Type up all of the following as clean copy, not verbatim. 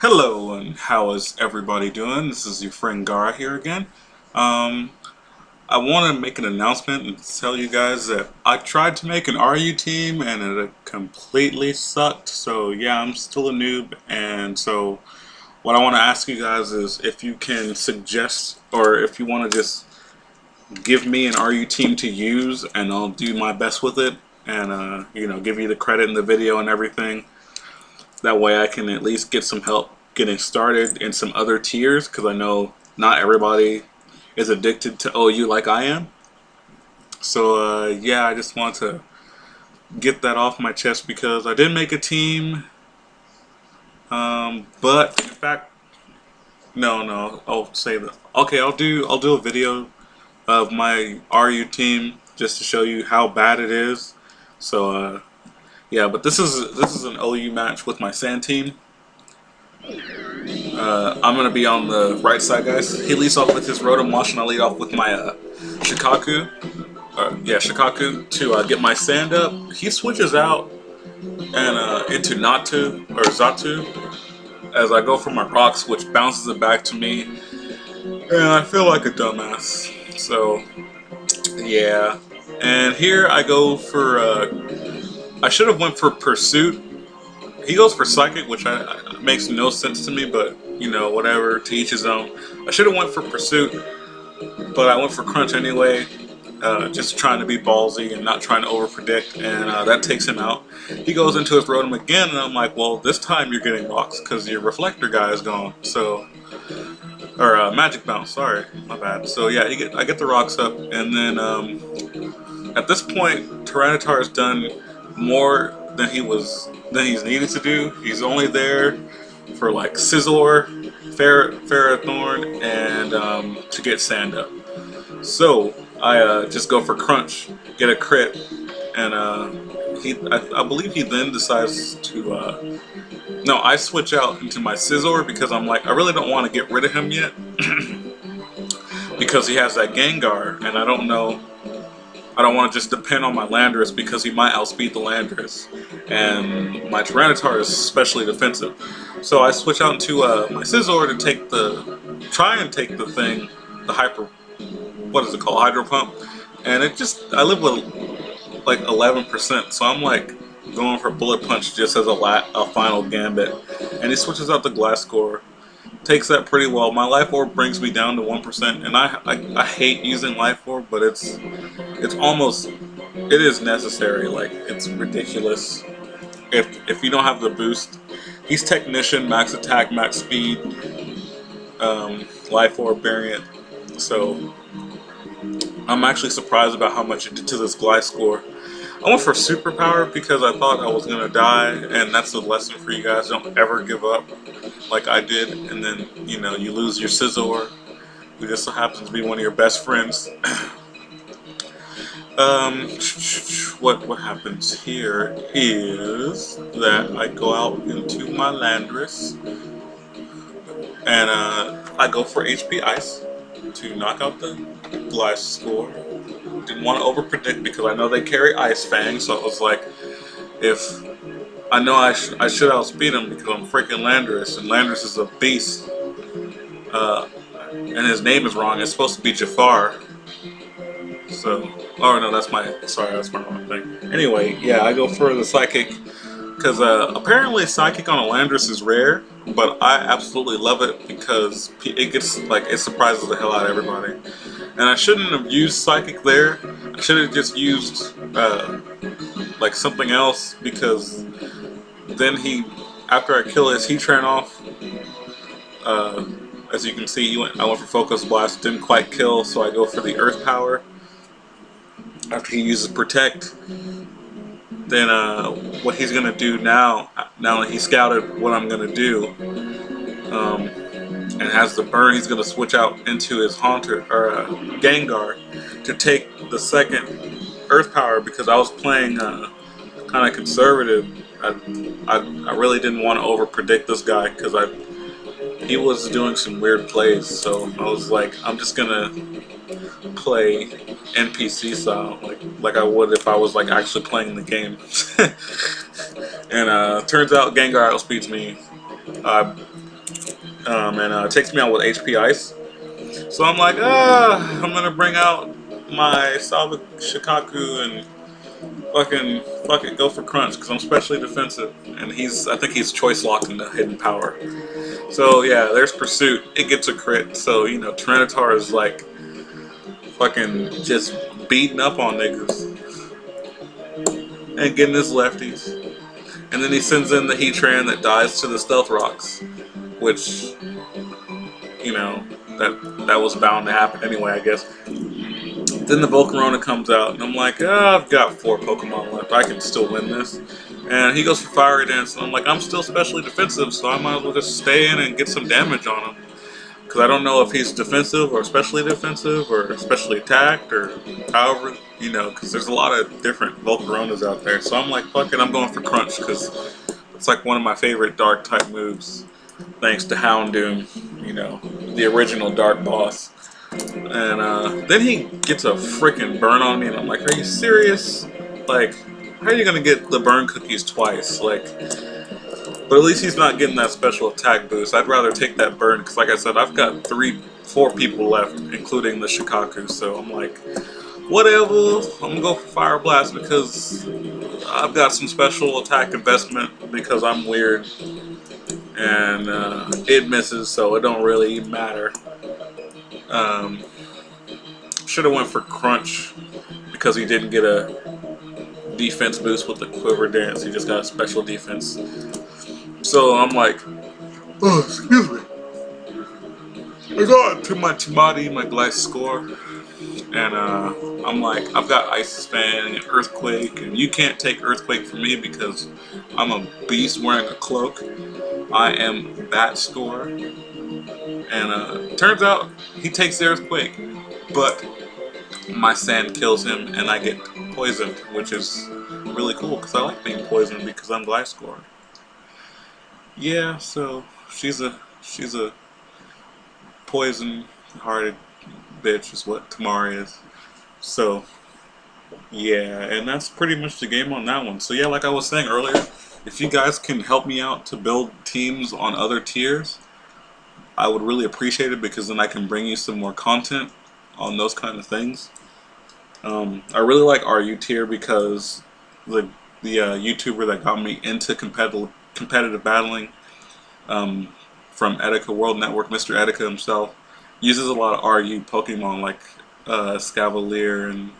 Hello, and how is everybody doing? This is your friend Gaara here again. Um, I want to make an announcement and tell you guys that I tried to make an RU team and it completely sucked. So yeah, I'm still a noob, and so what I want to ask you guys is if you can suggest or if you want to just give me an RU team to use, and I'll do my best with it, and give you the credit in the video and everything. That way I can at least get some help getting started in some other tiers, because I know not everybody is addicted to OU like I am. So yeah, I just want to get that off my chest because I did make a team, but in fact, no, I'll say that. Okay, I'll do a video of my RU team just to show you how bad it is. So yeah, but this is an OU match with my sand team. I'm gonna be on the right side, guys. He leads off with his Rotom Wash, and I lead off with my Shikaku. Yeah, Shikaku to get my sand up. He switches out and into Natu or Zatu as I go for my rocks, which bounces it back to me, and I feel like a dumbass. So yeah, and here I go for. I should have went for Pursuit. He goes for Psychic, which makes no sense to me, but you know, whatever, to each his own. I should have went for Pursuit, but I went for Crunch anyway, just trying to be ballsy and not trying to overpredict, and that takes him out. He goes into his Rotom again, and I'm like, well, this time you're getting rocks because your Reflector guy is gone. So, or Magic Bounce, sorry, my bad. So yeah, I get the rocks up, and then at this point, Tyranitar has done more than he's needed to do. He's only there for like Scizor, Ferrothorn, and to get sand up. So I just go for Crunch, get a crit, and I believe he then decides to no, I switch out into my Scizor because I'm like, I really don't want to get rid of him yet because he has that Gengar, and I don't know. I don't want to just depend on my Landorus because he might outspeed the Landorus, and my Tyranitar is especially defensive. So I switch out into my Scizor to try and take the thing, the hyper, what is it called, Hydro Pump, and I live with like 11%, so I'm like going for Bullet Punch just as a final gambit, and he switches out the Glasgow. Takes that pretty well. My Life Orb brings me down to 1%, and I hate using Life Orb, but it is necessary. Like, it's ridiculous. If you don't have the boost, he's Technician, max attack, max speed, Life Orb variant. So I'm actually surprised about how much it did to this Gliscor. I went for Superpower because I thought I was gonna die, and that's a lesson for you guys. Don't ever give up like I did, and then you know you lose your Scizor, who just so happens to be one of your best friends. What happens here is that I go out into my Landorus, and I go for HP Ice to knock out the Gliscor. Didn't want to overpredict because I know they carry Ice Fang, so it was like, if I know I should outspeed him because I'm freaking Landorus, and Landorus is a beast, and his name is wrong. It's supposed to be Jafar. So, oh no, that's my wrong thing. Anyway, yeah, I go for the Psychic because apparently Psychic on a Landorus is rare, but I absolutely love it because it surprises the hell out of everybody. And I shouldn't have used Psychic there. I should have just used like something else, because then after I kill his Heatran off, as you can see, I went for Focus Blast, didn't quite kill, so I go for the Earth Power. After he uses Protect, then what he's gonna do now that he scouted what I'm gonna do, and has the burn, he's gonna switch out into his Haunter or Gengar to take the second Earth Power, because I was playing kind of conservative. I really didn't want to overpredict this guy because he was doing some weird plays, so I was like, I'm just gonna play NPC style, like I would if I was like actually playing the game. And turns out Gengar outspeeds me. and it takes me out with HP Ice. So I'm like, I'm gonna bring out my Salva Shikaku and fuck it, go for Crunch because I'm specially defensive, and I think he's choice locked into Hidden Power. So yeah, there's Pursuit. It gets a crit. So you know, Tyranitar is like fucking just beating up on niggas and getting his lefties. And then he sends in the Heatran that dies to the Stealth Rocks, which, you know, that was bound to happen anyway, I guess. Then the Volcarona comes out, and I'm like, I've got 4 Pokemon left. I can still win this. And he goes for Fiery Dance, and I'm like, I'm still specially defensive, so I might as well just stay in and get some damage on him. Because I don't know if he's defensive or specially defensive or specially attacked or however, you know, because there's a lot of different Volcaronas out there. So I'm like, fuck it, I'm going for Crunch because it's like one of my favorite dark type moves. Thanks to Houndoom, you know, the original dark boss. And then he gets a freaking burn on me and I'm like, are you serious? Like, how are you going to get the burn cookies twice? Like, but at least he's not getting that special attack boost. I'd rather take that burn because, like I said, I've got 4 people left, including the Shikaku. So I'm like, whatever. I'm gonna go for Fire Blast because I've got some special attack investment because I'm weird, and it misses, so it don't really matter. Should have went for Crunch because he didn't get a defense boost with the Quiver Dance. He just got a special defense. So I'm like, oh, excuse me. I got to my Timati, my Gliscor, and I'm like, I've got Ice Fan and Earthquake, and you can't take Earthquake from me because I'm a beast wearing a cloak. I am that score. And turns out he takes the Earthquake, but my Sand kills him and I get poisoned, which is really cool because I like being poisoned because I'm Gliscor. Yeah, so she's a poison-hearted bitch is what Tamari is. So yeah, and that's pretty much the game on that one. So yeah, like I was saying earlier, if you guys can help me out to build teams on other tiers, I would really appreciate it because then I can bring you some more content on those kind of things. I really like RU tier because the YouTuber that got me into competitive battling from Etika World Network, Mr. Etika himself, uses a lot of RU Pokemon like Scavalier and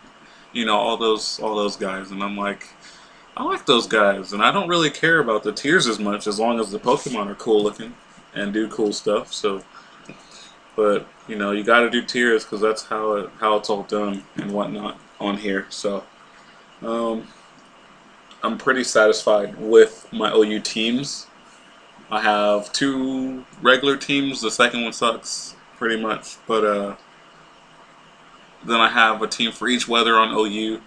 you know all those guys, and I'm like, I like those guys, and I don't really care about the tiers as much as long as the Pokemon are cool looking and do cool stuff. So, but you know, you got to do tiers because that's how it's all done and whatnot on here. So, I'm pretty satisfied with my OU teams. I have 2 regular teams. The second one sucks pretty much, but then I have a team for each weather on OU.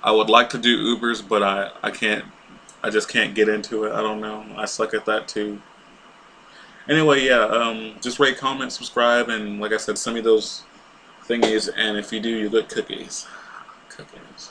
I would like to do Ubers, but I can't. I just can't get into it. I don't know. I suck at that too. Anyway, yeah. Just rate, comment, subscribe, and like I said, send me those thingies. And if you do, you get cookies. Cookies.